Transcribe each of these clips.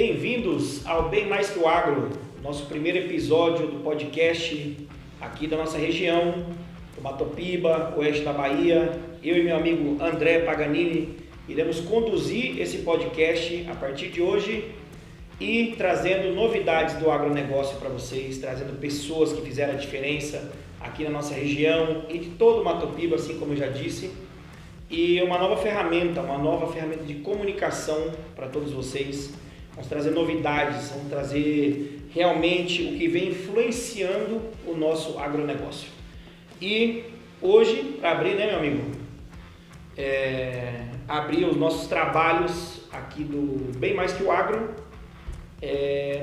Bem-vindos ao Bem Mais Que o Agro, nosso primeiro episódio do podcast aqui da nossa região, do Matopiba, oeste da Bahia. Eu e meu amigo André Paganini iremos conduzir esse podcast a partir de hoje e trazendo novidades do agronegócio para vocês, trazendo pessoas que fizeram a diferença aqui na nossa região e de todo o Matopiba, assim como eu já disse. E uma nova ferramenta de comunicação para todos vocês. Vamos trazer novidades, vamos trazer realmente o que vem influenciando o nosso agronegócio. E hoje, para abrir, né, meu amigo? Abrir os nossos trabalhos aqui do Bem Mais Que o Agro,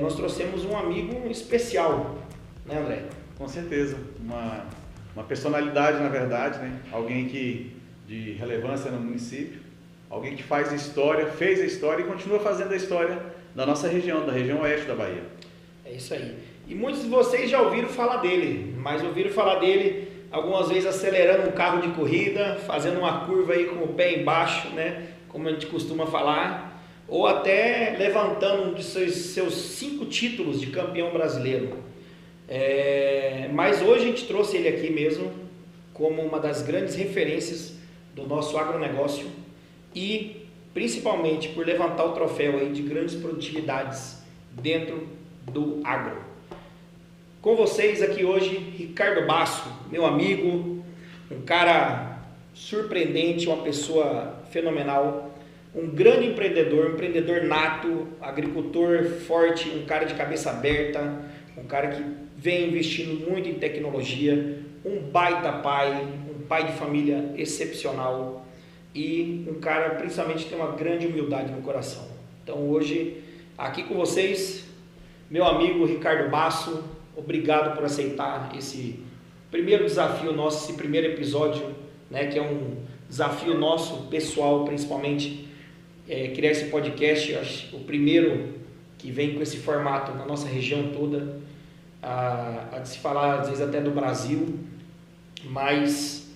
nós trouxemos um amigo especial, né, André? Com certeza, uma personalidade, na verdade, né? Alguém de relevância no município, alguém que faz história, fez a história e continua fazendo a história da nossa região, da região oeste da Bahia. É isso aí. E muitos de vocês já ouviram falar dele, mas ouviram falar dele algumas vezes acelerando um carro de corrida, fazendo uma curva aí com o pé embaixo, né? Como a gente costuma falar, ou até levantando um de seus 5 títulos de campeão brasileiro. Mas hoje a gente trouxe ele aqui mesmo como uma das grandes referências do nosso agronegócio e principalmente por levantar o troféu aí de grandes produtividades dentro do agro. Com vocês aqui hoje, Ricardo Basso, meu amigo, um cara surpreendente, uma pessoa fenomenal, um grande empreendedor, um empreendedor nato, agricultor forte, um cara de cabeça aberta, um cara que vem investindo muito em tecnologia, um baita pai, um pai de família excepcional e um cara principalmente que tem uma grande humildade no coração. Então hoje, aqui com vocês, meu amigo Ricardo Basso, obrigado por aceitar esse primeiro desafio nosso, esse primeiro episódio, né, que é um desafio nosso, pessoal, principalmente, criar esse podcast, acho, o primeiro que vem com esse formato na nossa região toda, a de se falar às vezes até do Brasil, mas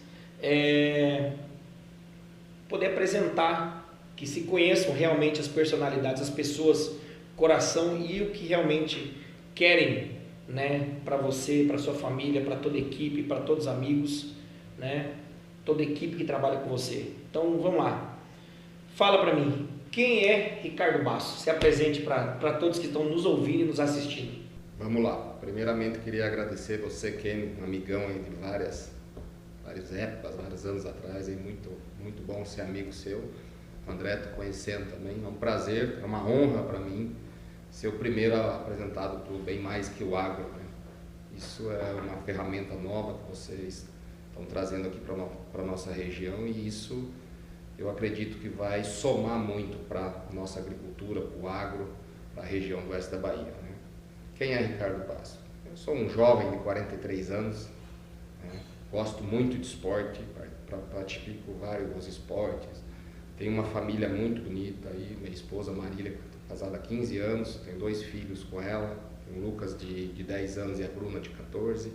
poder apresentar, que se conheçam realmente as personalidades, as pessoas, coração e o que realmente querem, né, para você, para sua família, para toda a equipe, para todos os amigos, né, toda a equipe que trabalha com você. Então vamos lá, fala para mim, quem é Ricardo Basso? Se apresente para todos que estão nos ouvindo e nos assistindo. Vamos lá, primeiramente queria agradecer você, Ken, um amigão aí de várias épocas, vários anos atrás, é muito bom ser amigo seu. O André, tô conhecendo também, é um prazer, é uma honra para mim ser o primeiro apresentado do Bem Mais Que o Agro, né? Isso é uma ferramenta nova que vocês estão trazendo aqui para a nossa região e isso eu acredito que vai somar muito para a nossa agricultura, para o agro, para a região do oeste da Bahia, né? Quem é Ricardo Basso? Eu sou um jovem de 43 anos, né? Gosto muito de esporte, pratico vários esportes, tenho uma família muito bonita aí, minha esposa Marília, casada há 15 anos, tenho 2 filhos com ela, o Lucas de 10 anos e a Bruna de 14.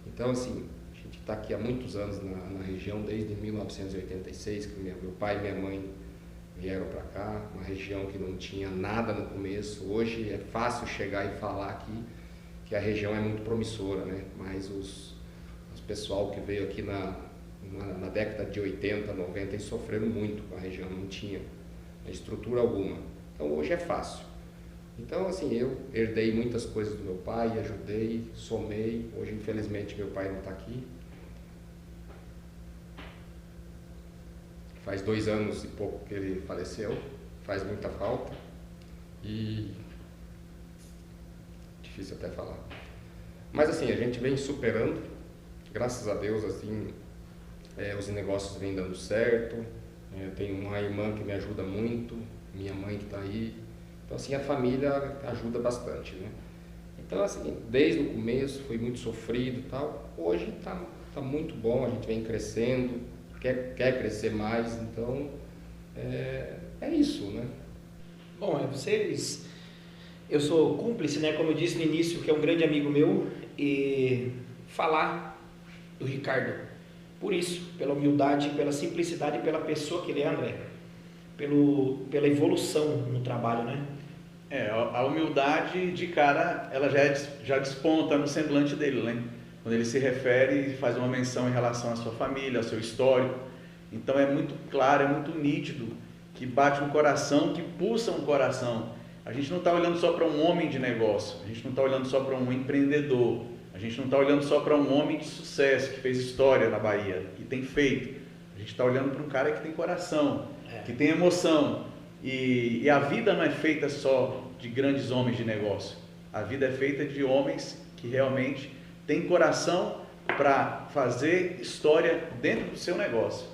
Então assim, a gente está aqui há muitos anos na região, desde 1986, que meu pai e minha mãe vieram para cá, uma região que não tinha nada no começo. Hoje é fácil chegar e falar aqui que a região é muito promissora, né? Mas os pessoal que veio aqui na década de 80, 90 e sofreram muito com a região, não tinha estrutura alguma. Então hoje é fácil. Então assim, eu herdei muitas coisas do meu pai, ajudei, somei. Hoje infelizmente meu pai não está aqui. Faz 2 anos e pouco que ele faleceu, faz muita falta e difícil até falar. Mas assim, a gente vem superando, graças a Deus, assim, os negócios vêm dando certo, eu tenho uma irmã que me ajuda muito, minha mãe que está aí, então assim, a família ajuda bastante, né? Então assim, desde o começo foi muito sofrido e tal, hoje está muito bom, a gente vem crescendo, quer crescer mais, então é isso, né? Bom, eu sou cúmplice, né, como eu disse no início, que é um grande amigo meu, e falar do Ricardo, por isso, pela humildade, pela simplicidade e pela pessoa que ele é, André, pela evolução no trabalho, né? A humildade de cara, ela já desponta no semblante dele, né? Quando ele se refere e faz uma menção em relação à sua família, ao seu histórico. Então é muito claro, é muito nítido, que bate um coração, que pulsa um coração. A gente não está olhando só para um homem de negócio, a gente não está olhando só para um empreendedor, a gente não está olhando só para um homem de sucesso, que fez história na Bahia, que tem feito. A gente está olhando para um cara que tem coração, que tem emoção. E a vida não é feita só de grandes homens de negócio. A vida é feita de homens que realmente têm coração para fazer história dentro do seu negócio.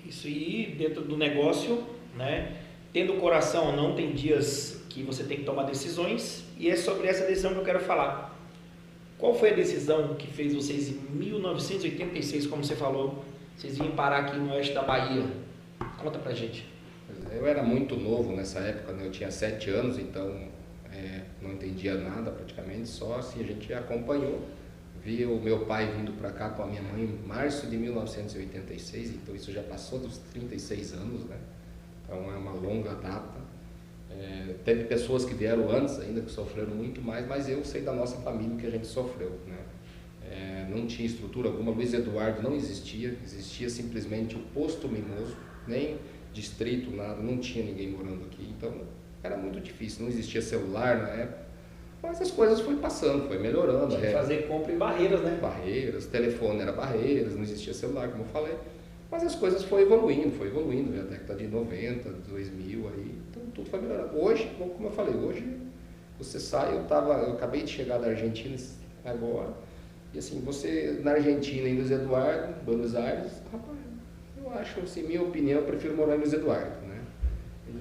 Isso, e dentro do negócio, né, tendo coração ou não, tem dias que você tem que tomar decisões, e é sobre essa decisão que eu quero falar. Qual foi a decisão que fez vocês em 1986, como você falou, vocês vinham parar aqui no oeste da Bahia? Conta pra gente. Eu era muito novo nessa época, né? Eu tinha 7 anos, então não entendia nada praticamente, só assim a gente acompanhou. Vi o meu pai vindo para cá com a minha mãe em março de 1986, então isso já passou dos 36 anos, né? Então é uma longa data. Teve pessoas que vieram antes ainda, que sofreram muito mais, mas eu sei da nossa família que a gente sofreu, né? Não tinha estrutura alguma, Luiz Eduardo não existia, existia simplesmente o posto Mimoso, nem distrito, nada, não tinha ninguém morando aqui, então era muito difícil, não existia celular na época, mas as coisas foram passando, foi melhorando. Tinha que fazer compra em Barreiras, né? Barreiras, telefone era Barreiras, não existia celular, como eu falei, mas as coisas foram evoluindo, na década de 90, 2000 aí, então tudo foi melhorando. Hoje, como eu falei, hoje você sai, eu acabei de chegar da Argentina agora, e assim, você na Argentina, em Luiz Eduardo, Buenos Aires, rapaz, eu acho, assim, minha opinião, eu prefiro morar em Luiz Eduardo, né?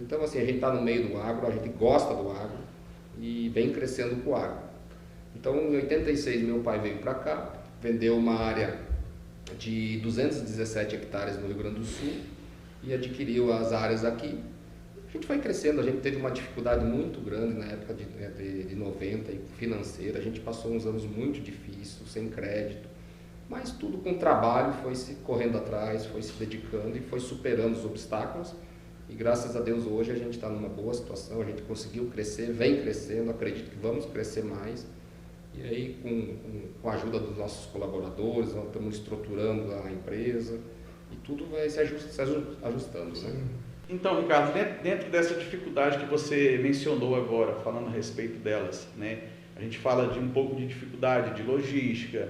Então, assim, a gente está no meio do agro, a gente gosta do agro e vem crescendo com o agro. Então, em 86, meu pai veio para cá, vendeu uma área de 217 hectares no Rio Grande do Sul e adquiriu as áreas aqui. A gente foi crescendo, a gente teve uma dificuldade muito grande na época de 90, financeira, a gente passou uns anos muito difíceis, sem crédito, mas tudo com trabalho, foi se correndo atrás, foi se dedicando e foi superando os obstáculos. E graças a Deus hoje a gente está numa boa situação, a gente conseguiu crescer, vem crescendo, acredito que vamos crescer mais. E aí com a ajuda dos nossos colaboradores, nós estamos estruturando a empresa e tudo vai se ajustando, né? Então, Ricardo, dentro dessa dificuldade que você mencionou agora, falando a respeito delas, né? A gente fala de um pouco de dificuldade de logística,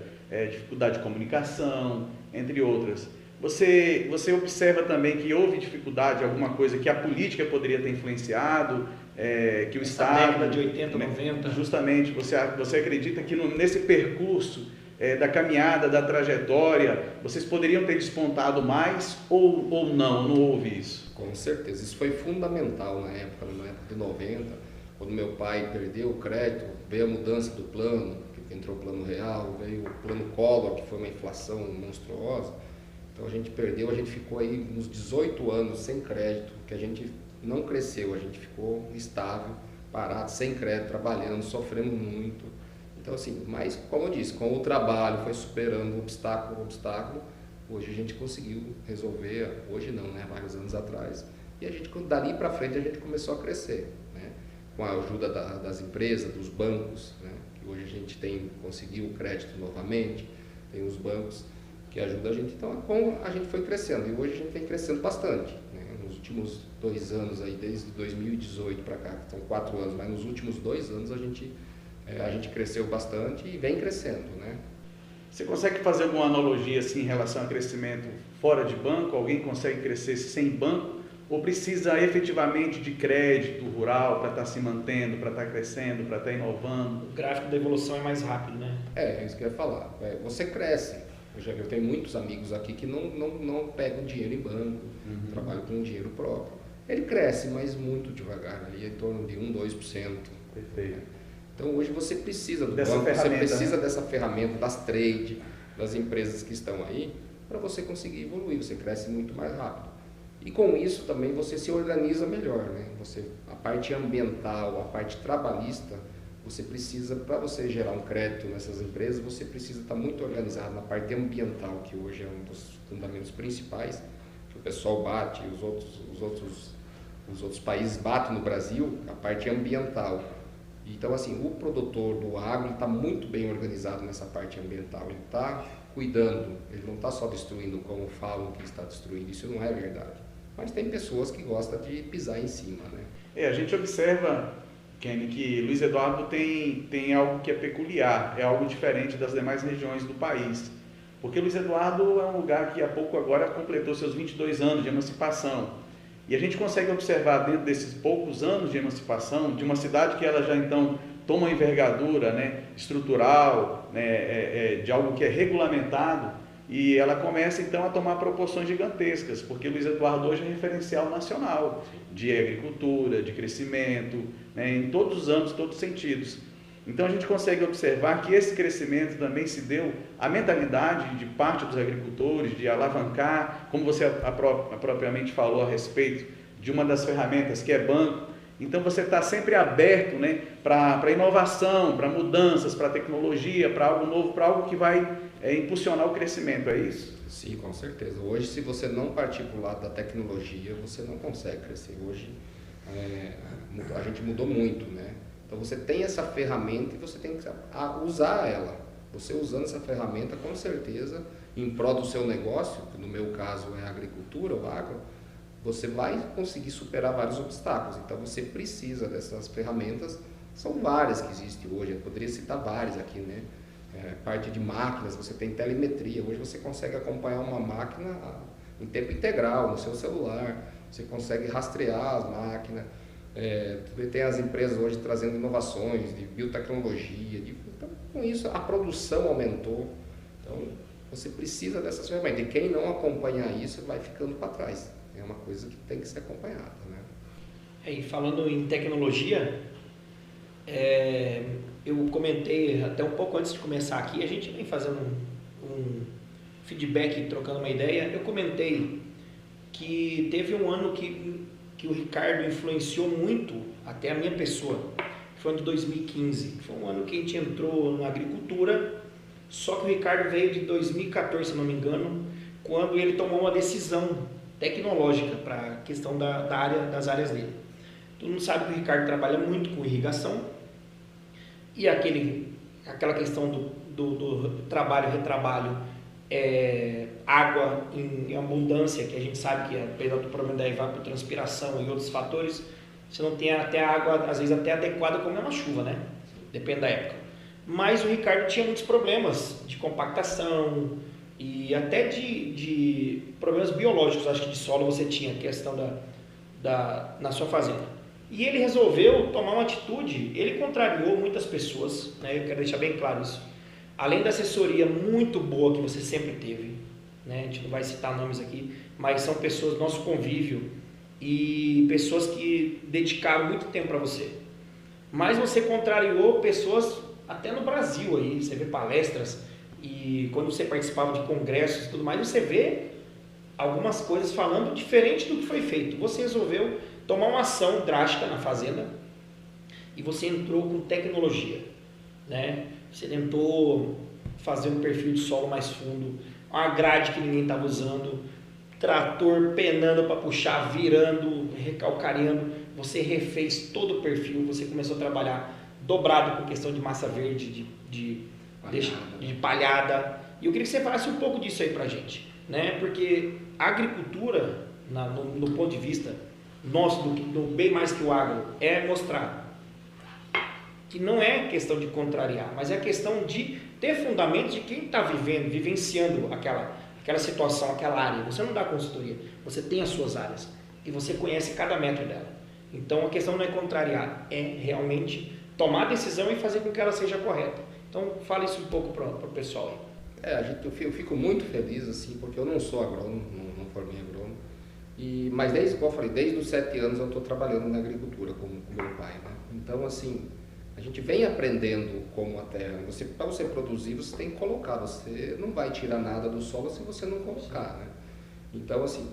dificuldade de comunicação, entre outras. Você observa também que houve dificuldade, alguma coisa que a política poderia ter influenciado, que o Estado... década de 80, 90. Justamente, você acredita que nesse percurso da caminhada, da trajetória, vocês poderiam ter despontado mais ou não houve isso? Com certeza, isso foi fundamental na época de 90, quando meu pai perdeu o crédito, veio a mudança do plano, que entrou o plano real, veio o plano Collor, que foi uma inflação monstruosa. Então a gente perdeu, a gente ficou aí uns 18 anos sem crédito, que a gente não cresceu, a gente ficou estável, parado, sem crédito, trabalhando, sofrendo muito. Então assim, mas como eu disse, com o trabalho, foi superando obstáculo, hoje a gente conseguiu resolver, hoje não, né, vários anos atrás, e a gente, dali para frente, a gente começou a crescer, né, com a ajuda das empresas, dos bancos, né, que hoje a gente conseguiu o crédito novamente, tem os bancos que ajudam a gente, então a gente foi crescendo, e hoje a gente vem crescendo bastante, né, nos últimos 2 anos, aí, desde 2018 para cá, que são 4 anos, mas nos últimos 2 anos a gente cresceu bastante e vem crescendo, né. Você consegue fazer alguma analogia assim, em relação a crescimento fora de banco? Alguém consegue crescer sem banco? Ou precisa efetivamente de crédito rural para estar se mantendo, para estar crescendo, para estar inovando? O gráfico da evolução é mais rápido, né? É isso que eu ia falar. Você cresce. Eu tenho muitos amigos aqui que não pegam dinheiro em banco, trabalham com dinheiro próprio. Ele cresce, mas muito devagar, ali em torno de 1%, 2%. Perfeito. Então hoje você precisa do dessa banco, ferramenta, você precisa, né, dessa ferramenta, das trade, das empresas que estão aí, para você conseguir evoluir, você cresce muito mais rápido. E com isso também você se organiza melhor, né? A parte ambiental, a parte trabalhista, você precisa, para você gerar um crédito nessas empresas, você precisa estar muito organizado na parte ambiental, que hoje é um dos fundamentos principais, que o pessoal bate, os outros os outros países batem no Brasil, a parte ambiental. Então, assim, o produtor do agro está muito bem organizado nessa parte ambiental. Ele está cuidando, ele não está só destruindo como falam que está destruindo. Isso não é verdade. Mas tem pessoas que gostam de pisar em cima, né? A gente observa, Kenny, que Luiz Eduardo tem algo que é peculiar, é algo diferente das demais regiões do país. Porque Luiz Eduardo é um lugar que há pouco agora completou seus 22 anos de emancipação. E a gente consegue observar dentro desses poucos anos de emancipação, de uma cidade que ela já então toma uma envergadura, né, estrutural, né, de algo que é regulamentado, e ela começa então a tomar proporções gigantescas, porque Luiz Eduardo hoje é referencial nacional de agricultura, de crescimento, né, em todos os âmbitos, todos os sentidos. Então a gente consegue observar que esse crescimento também se deu à mentalidade de parte dos agricultores, de alavancar, como você propriamente falou a respeito de uma das ferramentas que é banco. Então você está sempre aberto, né, para inovação, para mudanças, para tecnologia, para algo novo, para algo que vai impulsionar o crescimento, é isso? Sim, com certeza. Hoje, se você não partir para o lado da tecnologia, você não consegue crescer. Hoje a gente mudou muito, né? Então você tem essa ferramenta e você tem que usar ela. Você usando essa ferramenta, com certeza, em prol do seu negócio, que no meu caso é a agricultura, o agro, você vai conseguir superar vários obstáculos. Então você precisa dessas ferramentas, são várias que existem hoje, eu poderia citar várias aqui, né? Parte de máquinas, você tem telemetria, hoje você consegue acompanhar uma máquina em tempo integral no seu celular, você consegue rastrear as máquinas. Tem as empresas hoje trazendo inovações de biotecnologia, então, com isso a produção aumentou. Então você precisa dessas ferramentas, e quem não acompanhar isso vai ficando para trás. É uma coisa que tem que ser acompanhada, né? E falando em tecnologia, eu comentei até um pouco antes de começar aqui, a gente vem fazendo um feedback, trocando uma ideia. Eu comentei que teve um ano que o Ricardo influenciou muito até a minha pessoa. Foi o ano de 2015. Foi um ano que a gente entrou na agricultura, só que o Ricardo veio de 2014, se não me engano, quando ele tomou uma decisão tecnológica para a questão das áreas dele. Todo mundo sabe que o Ricardo trabalha muito com irrigação e aquela questão do trabalho, retrabalho, água em abundância, que a gente sabe que apesar do problema da evapotranspiração e outros fatores, você não tem até a água, às vezes até adequada como é uma chuva, né? Depende da época. Mas o Ricardo tinha muitos problemas de compactação e até de problemas biológicos, acho que de solo você tinha, questão na sua fazenda. E ele resolveu tomar uma atitude, ele contrariou muitas pessoas, né? Eu quero deixar bem claro isso. Além da assessoria muito boa que você sempre teve, né? A gente não vai citar nomes aqui, mas são pessoas do nosso convívio e pessoas que dedicaram muito tempo para você. Mas você contrariou pessoas até no Brasil aí, você vê palestras e quando você participava de congressos e tudo mais, você vê algumas coisas falando diferente do que foi feito. Você resolveu tomar uma ação drástica na fazenda e você entrou com tecnologia, né? Você tentou fazer um perfil de solo mais fundo, uma grade que ninguém estava usando, trator penando para puxar, virando, recalcareando. Você refez todo o perfil, você começou a trabalhar dobrado com questão de massa verde, de palhada. E eu queria que você falasse um pouco disso aí para a gente, né? Porque a agricultura, no ponto de vista nosso, do bem mais que o agro, é mostrar que não é questão de contrariar, mas é questão de ter fundamentos de quem está vivenciando aquela situação, aquela área. Você não dá consultoria, você tem as suas áreas e você conhece cada metro dela. Então a questão não é contrariar, é realmente tomar a decisão e fazer com que ela seja correta. Então fale isso um pouco para o pessoal aí. Eu fico muito feliz assim, porque eu não sou agrônomo, não formei agrônomo, mas desde os 7 anos eu estou trabalhando na agricultura com meu pai, né? Então assim, a gente vem aprendendo como a terra, para você produzir você tem que colocar, você não vai tirar nada do solo se você não colocar, né? Então assim,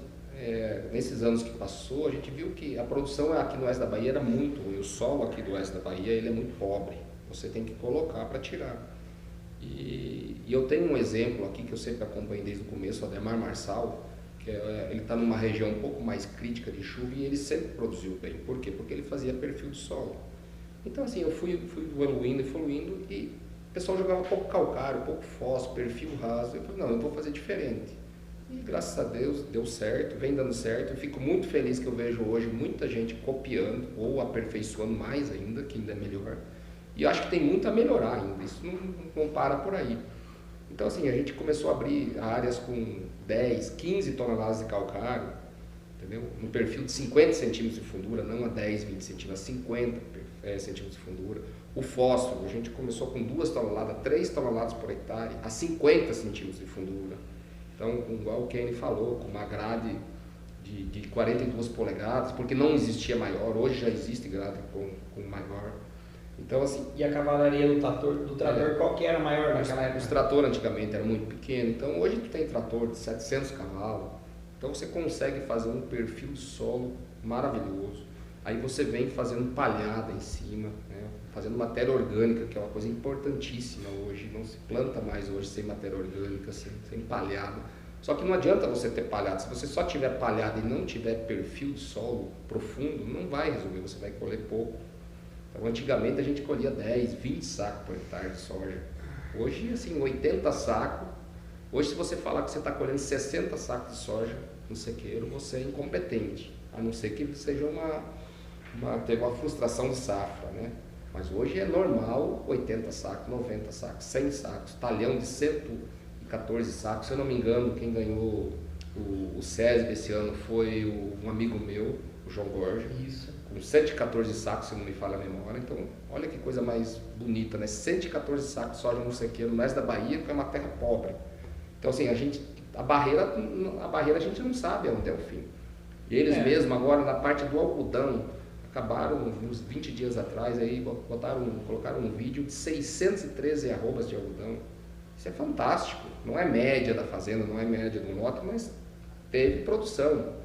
nesses anos que passou, a gente viu que a produção aqui no oeste da Bahia era muito ruim, o solo aqui do oeste da Bahia ele é muito pobre, você tem que colocar para tirar. E eu tenho um exemplo aqui que eu sempre acompanhei desde o começo, o Ademar Marçal, que ele está numa região um pouco mais crítica de chuva e ele sempre produziu bem. Por quê? Porque ele fazia perfil de solo. Então assim, eu fui evoluindo e o pessoal jogava um pouco calcário, um pouco fósforo, perfil raso. Eu falei, não, eu vou fazer diferente. E graças a Deus deu certo, vem dando certo. Eu fico muito feliz que eu vejo hoje muita gente copiando ou aperfeiçoando mais ainda, que ainda é melhor. E eu acho que tem muito a melhorar ainda, isso não para por aí. Então assim, a gente começou a abrir áreas com 10, 15 toneladas de calcário, entendeu? No perfil de 50 centímetros de fundura, não a 10, 20 centímetros, a 50 centímetros de fundura. O fósforo, a gente começou com 2 toneladas, 3 toneladas por hectare, a 50 centímetros de fundura. Então, igual o Kenny falou, com uma grade de 42 polegadas, porque não existia maior, hoje já existe grade com maior. Então, assim, e a cavalaria do trator, qual que era maior naquela época? Os tratores antigamente eram muito pequenos, então hoje tu tem trator de 700 cavalos, então você consegue fazer um perfil de solo maravilhoso. Aí você vem fazendo palhada em cima, né? Fazendo matéria orgânica, que é uma coisa importantíssima hoje, não se planta mais hoje sem matéria orgânica, sem palhada. Só que não adianta você ter palhada, se você só tiver palhada e não tiver perfil de solo profundo, não vai resolver, você vai colher pouco. Então, antigamente a gente colhia 10, 20 sacos por hectare de soja. Hoje, assim, 80 sacos. Hoje, se você falar que você está colhendo 60 sacos de soja no sequeiro, você é incompetente. A não ser que seja teve uma frustração de safra, né? Mas hoje é normal 80 sacos, 90 sacos, 100 sacos, talhão de 114 sacos. Se eu não me engano, quem ganhou o SESB esse ano foi um amigo meu, o João Borges. Isso. Com 114 sacos, se não me falha a memória. Então, olha que coisa mais bonita, né? 114 sacos de soja no sequeiro, no oeste da Bahia, que é uma terra pobre. Então, assim, a barreira a gente não sabe onde é o fim. E eles mesmos, agora, na parte do algodão, acabaram, uns 20 dias atrás, aí, colocaram um vídeo de 613 arrobas de algodão. Isso é fantástico. Não é média da fazenda, não é média do lote, mas teve produção.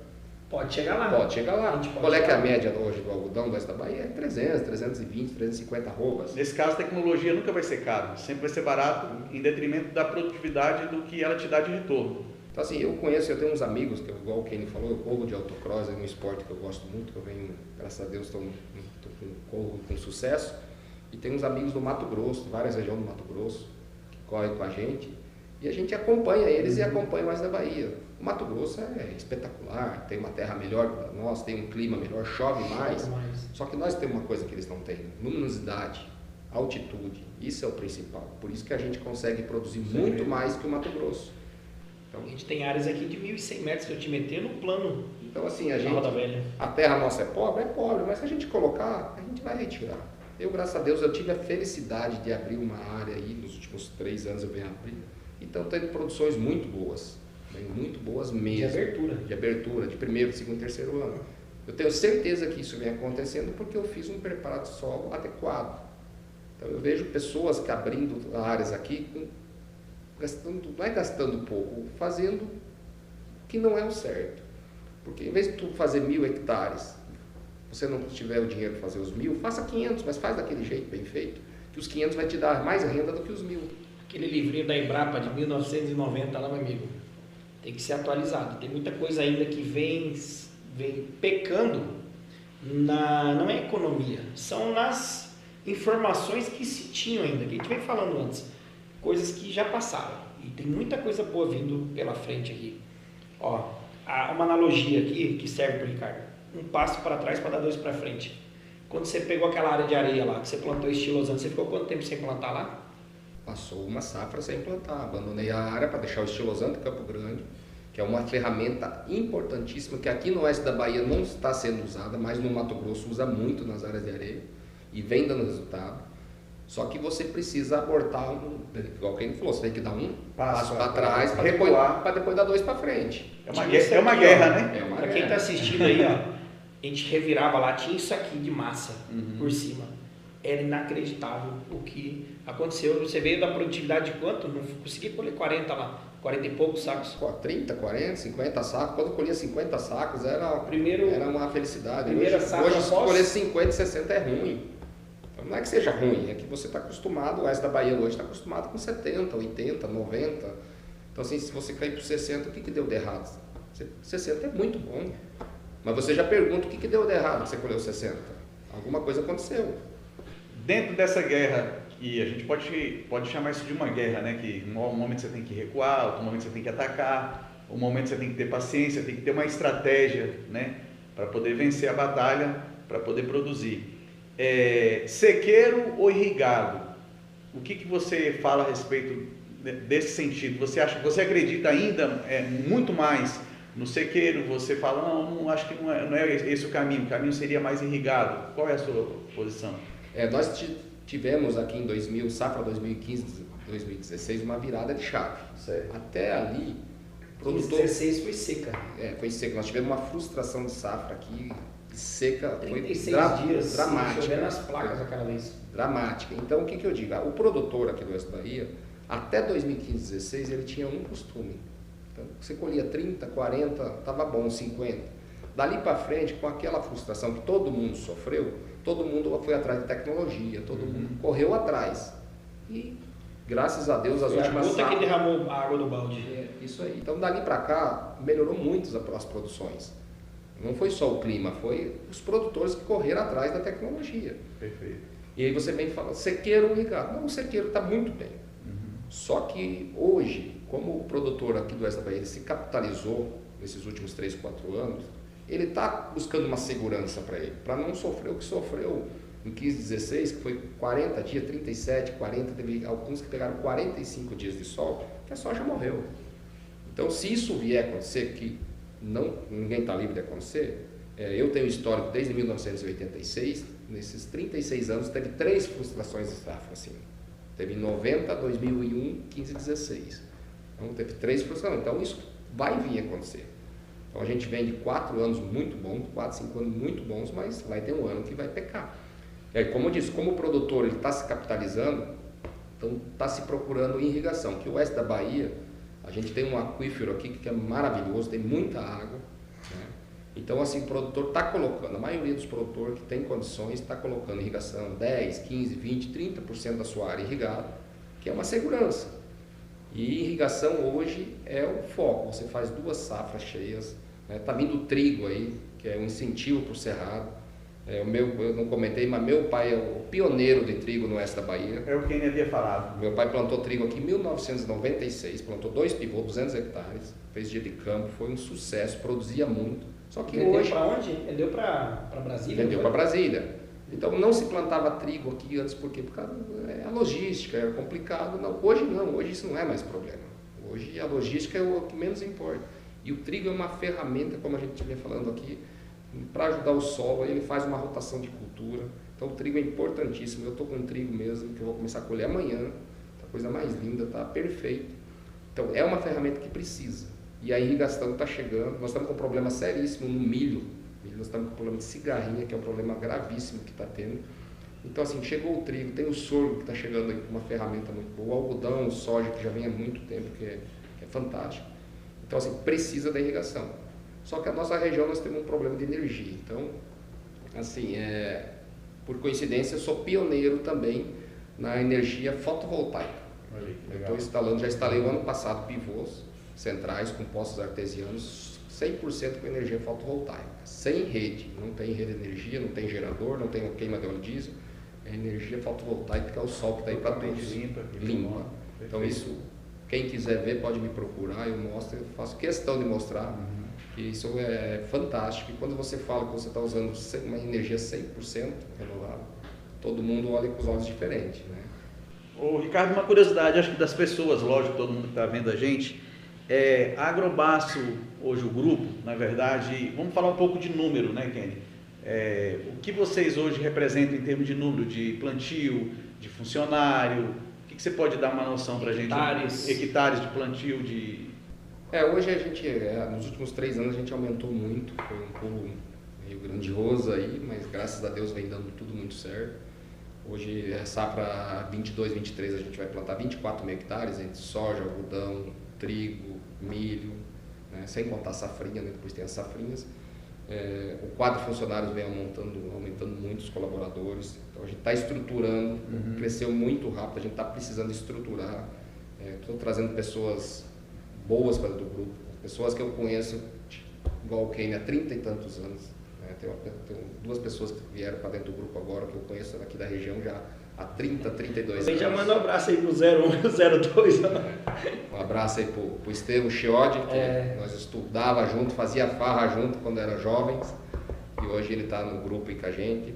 Pode chegar lá. Pode chegar lá. Qual é que é a média hoje do algodão do oeste da Bahia? É 300, 320, 350 arrobas. Nesse caso, a tecnologia nunca vai ser cara, sempre vai ser barato, em detrimento da produtividade do que ela te dá de retorno. Então assim, eu tenho uns amigos, que igual o Kenny falou, eu corro de autocross, é um esporte que eu gosto muito, que eu venho, graças a Deus, corro com sucesso. E tem uns amigos do Mato Grosso, várias regiões do Mato Grosso, que correm com a gente. E a gente acompanha eles e acompanha mais da Bahia. O Mato Grosso é espetacular, tem uma terra melhor que a nossa, tem um clima melhor, chove mais. Só que nós temos uma coisa que eles não têm, luminosidade, altitude, isso é o principal. Por isso que a gente consegue produzir muito mais que o Mato Grosso. Então, a gente tem áreas aqui de 1.100 metros que eu te meter no plano. Então assim, a terra nossa é pobre, mas se a gente colocar, a gente vai retirar. Eu, graças a Deus, eu tive a felicidade de abrir uma área aí, nos últimos 3 anos eu venho abrindo, então tendo produções muito boas mesmo. De abertura, de primeiro, segundo e terceiro ano. Eu tenho certeza que isso vem acontecendo porque eu fiz um preparo de solo adequado. Então eu vejo pessoas que abrindo áreas aqui, não é gastando pouco, fazendo o que não é o certo. Porque em vez de tu fazer 1.000 hectares, você não tiver o dinheiro para fazer os 1.000, faça 500, mas faz daquele jeito bem feito, que os 500 vai te dar mais renda do que os 1.000. Aquele livrinho da Embrapa de 1990 lá, meu amigo, tem que ser atualizado. Tem muita coisa ainda que vem pecando, não é economia, são nas informações que se tinham ainda, que a gente vem falando antes, coisas que já passaram. E tem muita coisa boa vindo pela frente aqui. Ó, há uma analogia aqui que serve para o Ricardo. Um passo para trás para dar 2 para frente. Quando você pegou aquela área de areia lá, que você plantou estilosante, você ficou quanto tempo sem plantar lá? Passou uma safra sem plantar. Abandonei a área para deixar o estilosante Campo Grande, que é uma ferramenta importantíssima, que aqui no oeste da Bahia não está sendo usada, mas no Mato Grosso usa muito nas áreas de areia e vem dando resultado. Só que você precisa abortar, igual quem falou, você tem que dar um passo para trás para depois dar 2 para frente. É uma guerra, né? Para quem está assistindo aí, ó, a gente revirava lá, tinha isso aqui de massa por cima. Era inacreditável o que aconteceu. Você veio da produtividade de quanto? Não consegui colher 40 lá, 40 e poucos sacos. 30, 40, 50 sacos. Quando eu colhia 50 sacos era uma felicidade. Hoje se colher 50, 60 é ruim. Então, não é que seja ruim, é que você está acostumado, o oeste da Bahia hoje está acostumado com 70, 80, 90. Então assim, se você cair para 60, o que deu de errado? 60 é muito bom. Mas você já pergunta o que deu de errado que você colheu 60. Alguma coisa aconteceu. Dentro dessa guerra, e a gente pode chamar isso de uma guerra, né? Que um momento você tem que recuar, outro momento você tem que atacar, um momento você tem que ter paciência, tem que ter uma estratégia, né? Para poder vencer a batalha, para poder produzir. Sequeiro ou irrigado? O que você fala a respeito desse sentido? Você acredita ainda muito mais no sequeiro? Você fala, não acho que não é esse o caminho seria mais irrigado. Qual é a sua posição? Nós tivemos aqui em safra 2015-2016, uma virada de chave. Certo. Até ali, o produtor... 2016 foi seca. Foi seca. Nós tivemos uma frustração de safra aqui, seca, 36 foi dias, dramática. chovendo as placas aquela vez. Dramática. Então, o que eu digo? O produtor aqui do Oeste da Bahia, até 2015-16, ele tinha um costume. Então, você colhia 30, 40, estava bom, 50. Dali para frente, com aquela frustração que todo mundo sofreu, todo mundo foi atrás de tecnologia, todo mundo correu atrás. E, graças a Deus, as últimas safras... A gota que derramou a água do balde. Isso aí. Então, dali para cá, melhorou muito as produções. Não foi só o clima, foi os produtores que correram atrás da tecnologia. Perfeito. E aí você vem e fala, sequeiro ou irrigado? Não, o sequeiro está muito bem. Só que hoje, como o produtor aqui do Oeste da Bahia se capitalizou nesses últimos 3, 4 anos, ele está buscando uma segurança para ele, para não sofrer o que sofreu em 15, 16, que foi 40 dias, 37, 40, teve alguns que pegaram 45 dias de sol, que a soja morreu. Então, se isso vier a acontecer, que ninguém está livre de acontecer, eu tenho histórico desde 1986, nesses 36 anos teve 3 frustrações de safra, assim. Teve 90, 2001, 15 e 16. Então teve 3 frustrações. Então isso vai vir a acontecer. Então a gente vem de 4 anos muito bons, 4, 5 anos muito bons, mas vai ter um ano que vai pecar. E aí, como eu disse, como o produtor está se capitalizando, então está se procurando irrigação, que o Oeste da Bahia, a gente tem um aquífero aqui que é maravilhoso, tem muita água, né? Então, assim, o produtor está colocando, a maioria dos produtores que tem condições está colocando irrigação 10, 15, 20, 30% da sua área irrigada, que é uma segurança. E irrigação hoje é o foco, você faz 2 safras cheias, né? Tá vindo o trigo aí, que é um incentivo para o cerrado. Eu não comentei, mas meu pai é o pioneiro de trigo no Oeste da Bahia. É o que ele havia falado. Meu pai plantou trigo aqui em 1996, plantou 2 pivôs, 200 hectares, fez dia de campo, foi um sucesso, produzia muito. Só que vendeu hoje... para onde? Vendeu para Brasília? Vendeu para Brasília. Então não se plantava trigo aqui antes, por quê? Por causa da logística, era complicado. Não, hoje isso não é mais problema. Hoje a logística é o que menos importa. E o trigo é uma ferramenta, como a gente vinha falando aqui, para ajudar o solo, ele faz uma rotação de cultura. Então o trigo é importantíssimo. Eu estou com trigo mesmo, que eu vou começar a colher amanhã. A coisa mais linda, está perfeito. Então é uma ferramenta que precisa. E a irrigação está chegando. Nós estamos com um problema seríssimo no milho. Nós estamos com um problema de cigarrinha, que é um problema gravíssimo que está tendo. Então assim, chegou o trigo, tem o sorgo que está chegando aí com uma ferramenta muito boa, o algodão, o soja que já vem há muito tempo, que é fantástico. Então assim, precisa da irrigação. Só que a nossa região nós temos um problema de energia. Então, assim, por coincidência, eu sou pioneiro também na energia fotovoltaica. Eu já instalei o ano passado pivôs centrais com postos artesianos 100% com energia fotovoltaica, sem rede, não tem rede de energia, não tem gerador, não tem queima de óleo diesel, é energia fotovoltaica, que é o sol que está aí para todos. Limpa. Então isso, quem quiser ver pode me procurar, eu mostro, eu faço questão de mostrar. E isso é fantástico. E quando você fala que você está usando uma energia 100% renovável, todo mundo olha com os olhos diferentes, né? Ô, Ricardo, uma curiosidade, acho que das pessoas, lógico, todo mundo que está vendo a gente, a Agrobasto, hoje o grupo, na verdade, vamos falar um pouco de número, né, Kenny? O que vocês hoje representam em termos de número, de plantio, de funcionário? O que você pode dar uma noção para a gente? Hectares de plantio, de... Hoje a gente, nos últimos 3 anos a gente aumentou muito, foi um pulo meio grandioso aí, mas graças a Deus vem dando tudo muito certo. Hoje, a safra 22, 23, a gente vai plantar 24 mil hectares entre soja, algodão, trigo, milho, né? Sem contar a safrinha, né? Depois tem as safrinhas. O quadro de funcionários vem aumentando muito os colaboradores. Então a gente está estruturando, cresceu muito rápido, a gente está precisando estruturar. Estou trazendo pessoas boas para o grupo, pessoas que eu conheço igual o Kenny há 30 e tantos anos. Né? Tem 2 pessoas que vieram para dentro do grupo agora, que eu conheço aqui da região já há 30, 32 anos. Já manda um abraço aí pro 01 e 02. Um abraço aí pro Estevam Chiodi, que nós estudava junto, fazia farra junto quando era jovens, e hoje ele está no grupo aí com a gente.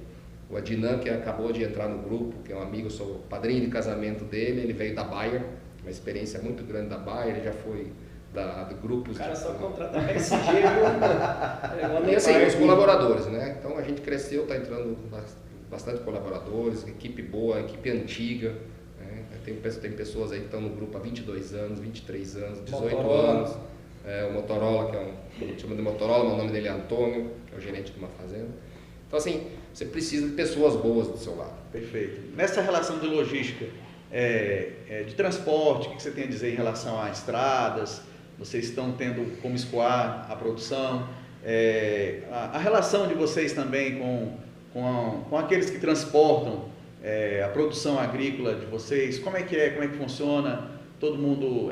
O Adnan, que acabou de entrar no grupo, que é um amigo, sou padrinho de casamento dele, ele veio da Bayer, uma experiência muito grande da Bayer, ele já foi do grupo. O cara só contrata PSG, viu? E assim, os colaboradores, né? Então a gente cresceu, está entrando bastante colaboradores, equipe boa, equipe antiga. Né? Tem pessoas aí que estão no grupo há 22 anos, 23 anos, 18 Motorola. anos. O Motorola, que a gente chama de Motorola, mas o nome dele é Antônio, que é o gerente de uma fazenda. Então assim, você precisa de pessoas boas do seu lado. Perfeito. Nessa relação de logística, de transporte, o que você tem a dizer em relação a estradas? Vocês estão tendo como escoar a produção? A relação de vocês também com aqueles que transportam a produção agrícola de vocês, como é que funciona? Todo mundo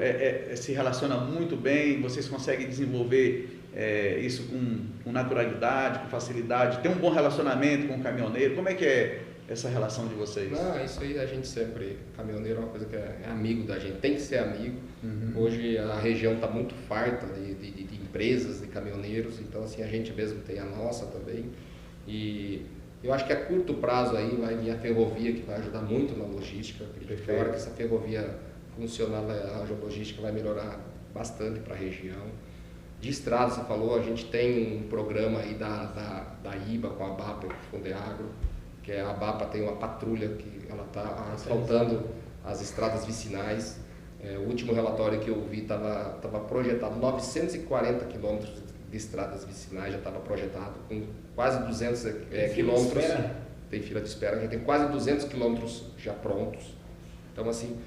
se relaciona muito bem, vocês conseguem desenvolver isso com naturalidade, com facilidade, tem um bom relacionamento com o caminhoneiro, como é que é essa relação de vocês? Não, isso aí a gente sempre, caminhoneiro é uma coisa que é amigo da gente, tem que ser amigo. Hoje a região está muito farta de empresas, de caminhoneiros, então assim, a gente mesmo tem a nossa também. E eu acho que a curto prazo aí vai vir a ferrovia, que vai ajudar muito na logística. A hora que essa ferrovia funcionar, a logística vai melhorar bastante para a região. De estrada, você falou, a gente tem um programa aí da IBA com a ABAPA, com o Fundeagro, que a ABAPA tem uma patrulha que ela está asfaltando as estradas vicinais. O último relatório que eu vi estava projetado 940 quilômetros de estradas vicinais, já estava projetado, com quase 200 quilômetros. Tem fila de espera, já tem quase 200 quilômetros já prontos. Então, assim,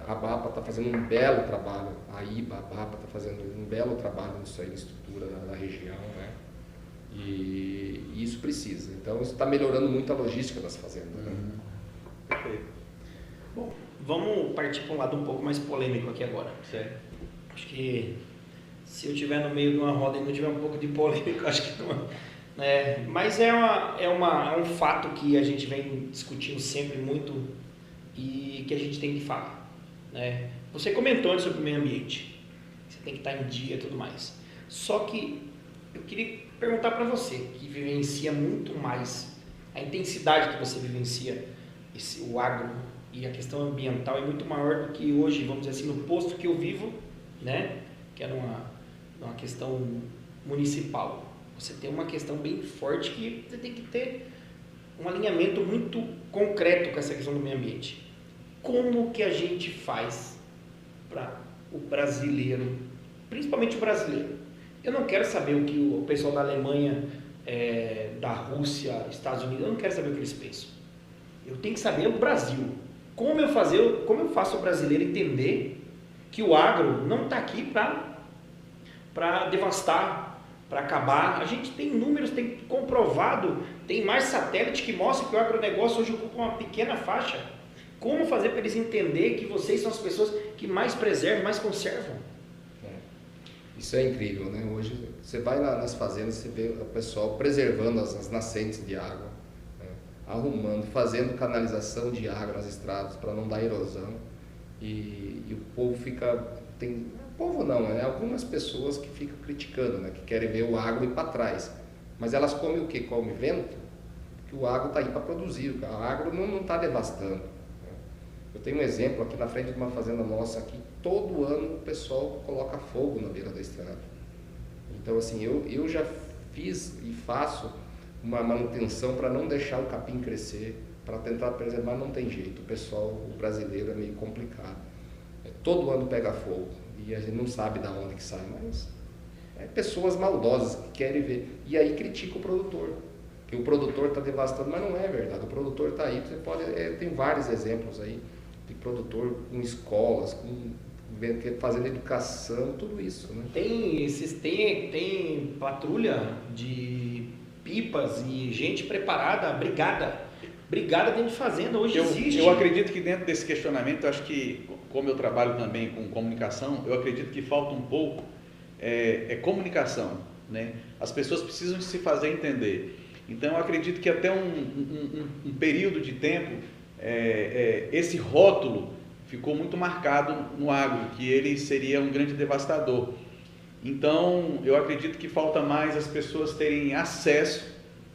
a ABAPA está fazendo um belo trabalho, a ABAPA está fazendo um belo trabalho nisso aí, na estrutura da região, né? E isso precisa. Então, isso está melhorando muito a logística das fazendas. Né? Perfeito. Bom, vamos partir para um lado um pouco mais polêmico aqui agora. Certo. Acho que se eu estiver no meio de uma roda e não tiver um pouco de polêmica, acho que não. Mas é um fato que a gente vem discutindo sempre muito e que a gente tem que falar. Né? Você comentou antes sobre o meio ambiente, você tem que estar em dia e tudo mais. Só que eu queria perguntar para você, que vivencia muito mais, a intensidade que você vivencia o agro e a questão ambiental é muito maior do que hoje, vamos dizer assim, no posto que eu vivo, né? Que é numa questão municipal. Você tem uma questão bem forte que você tem que ter um alinhamento muito concreto com essa questão do meio ambiente. Como que a gente faz para o brasileiro, principalmente o brasileiro? Eu não quero saber o que o pessoal da Alemanha, da Rússia, Estados Unidos, eu não quero saber o que eles pensam. Eu tenho que saber o Brasil. Como eu faço o brasileiro entender que o agro não está aqui para devastar, para acabar. A gente tem números, tem comprovado, tem mais satélite que mostra que o agronegócio hoje ocupa uma pequena faixa. Como fazer para eles entenderem que vocês são as pessoas que mais preservam, mais conservam? Isso é incrível, né? Hoje você vai nas fazendas, você vê o pessoal preservando as nascentes de água, né? Arrumando, fazendo canalização de água nas estradas para não dar erosão. E o povo povo não, né? Algumas pessoas que ficam criticando, né? Que querem ver o agro ir para trás. Mas elas comem o quê? Comem vento, que o agro está aí para produzir, o agro não está devastando. Eu tenho um exemplo aqui na frente de uma fazenda nossa, aqui todo ano o pessoal coloca fogo na beira da estrada. Então assim, eu já fiz e faço uma manutenção para não deixar o capim crescer, para tentar preservar, não tem jeito. O brasileiro é meio complicado. Todo ano pega fogo e a gente não sabe de onde que sai, mas pessoas maldosas que querem ver. E aí critica o produtor, que o produtor está devastando, mas não é verdade. O produtor está aí, tem vários exemplos aí de produtor com escolas, fazendo educação, tudo isso, né? Tem patrulha de pipas e gente preparada, brigada dentro de fazenda, hoje existe. Eu acredito que dentro desse questionamento, acho que, como eu trabalho também com comunicação, eu acredito que falta um pouco é comunicação, né? As pessoas precisam se fazer entender. Então, eu acredito que até um período de tempo, esse rótulo ficou muito marcado no agro, que ele seria um grande devastador. Então, eu acredito que falta mais as pessoas terem acesso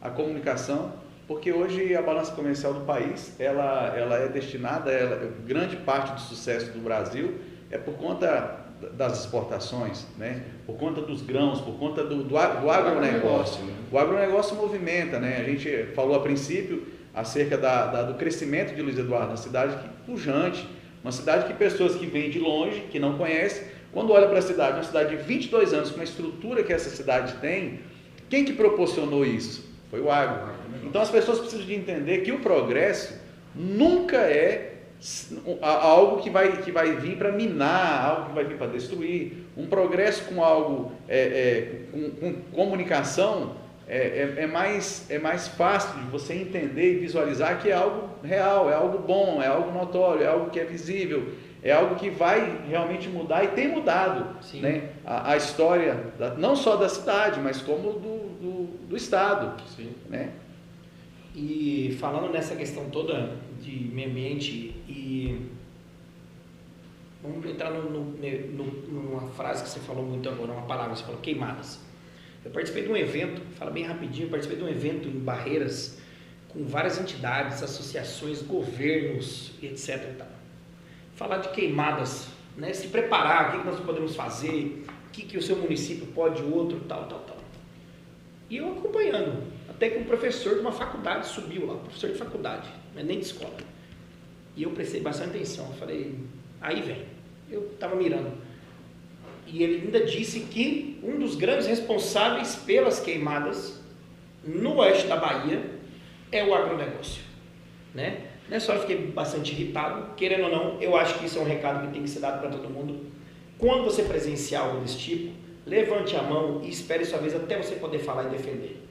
à comunicação, porque hoje a balança comercial do país, ela é destinada, grande parte do sucesso do Brasil é por conta das exportações, né? Por conta dos grãos, por conta do agronegócio. O agronegócio movimenta, né? A gente falou a princípio acerca do crescimento de Luiz Eduardo, uma cidade pujante, uma cidade que pessoas que vêm de longe, que não conhecem, quando olham para a cidade, uma cidade de 22 anos, com a estrutura que essa cidade tem, quem que proporcionou isso? Foi o agro. Então as pessoas precisam de entender que o progresso nunca é algo que vai vir para minar, algo que vai vir para destruir. Um progresso com algo, com comunicação, é mais fácil de você entender e visualizar que é algo real, é algo bom, é algo notório, é algo que é visível, é algo que vai realmente mudar e tem mudado, né? A história, não só da cidade, mas como do estado. Sim. Né? E falando nessa questão toda de meio ambiente, e vamos entrar numa frase que você falou muito agora, uma palavra, você falou queimadas. Eu participei de um evento, fala bem rapidinho, participei de um evento em Barreiras com várias entidades, associações, governos, etc. E tal. Falar de queimadas, né? Se preparar, o que nós podemos fazer, o que o seu município pode, o outro, tal. E eu acompanhando, até que um professor de uma faculdade subiu lá, professor de faculdade, mas nem de escola. E eu prestei bastante atenção, eu falei, aí vem. Eu estava mirando. E ele ainda disse que um dos grandes responsáveis pelas queimadas no oeste da Bahia é o agronegócio, né? Nessa hora eu fiquei bastante irritado, querendo ou não, eu acho que isso é um recado que tem que ser dado para todo mundo. Quando você presenciar algo desse tipo, levante a mão e espere sua vez até você poder falar e defender,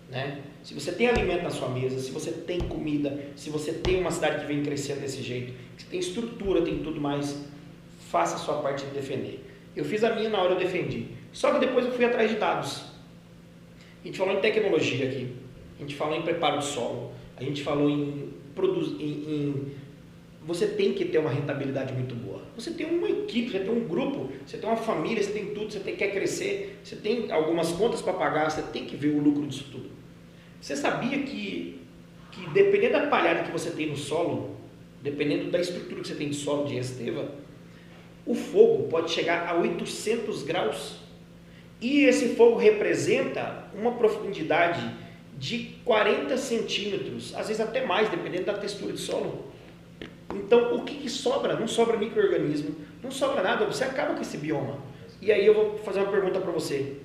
né? Se você tem alimento na sua mesa, se você tem comida, se você tem uma cidade que vem crescendo desse jeito, que tem estrutura, tem tudo mais, faça a sua parte de defender. Eu fiz a minha, na hora eu defendi. Só que depois eu fui atrás de dados. A gente falou em tecnologia aqui, a gente falou em preparo do solo, a gente falou em você tem que ter uma rentabilidade muito boa. Você tem uma equipe, você tem um grupo, você tem uma família, você tem tudo, você quer crescer, você tem algumas contas para pagar, você tem que ver o lucro disso tudo. Você sabia que dependendo da palhada que você tem no solo, dependendo da estrutura que você tem de solo, de Esteva, o fogo pode chegar a 800 graus e esse fogo representa uma profundidade de 40 centímetros, às vezes até mais, dependendo da textura de solo. Então, o que sobra? Não sobra micro-organismo, não sobra nada, você acaba com esse bioma. E aí eu vou fazer uma pergunta para você.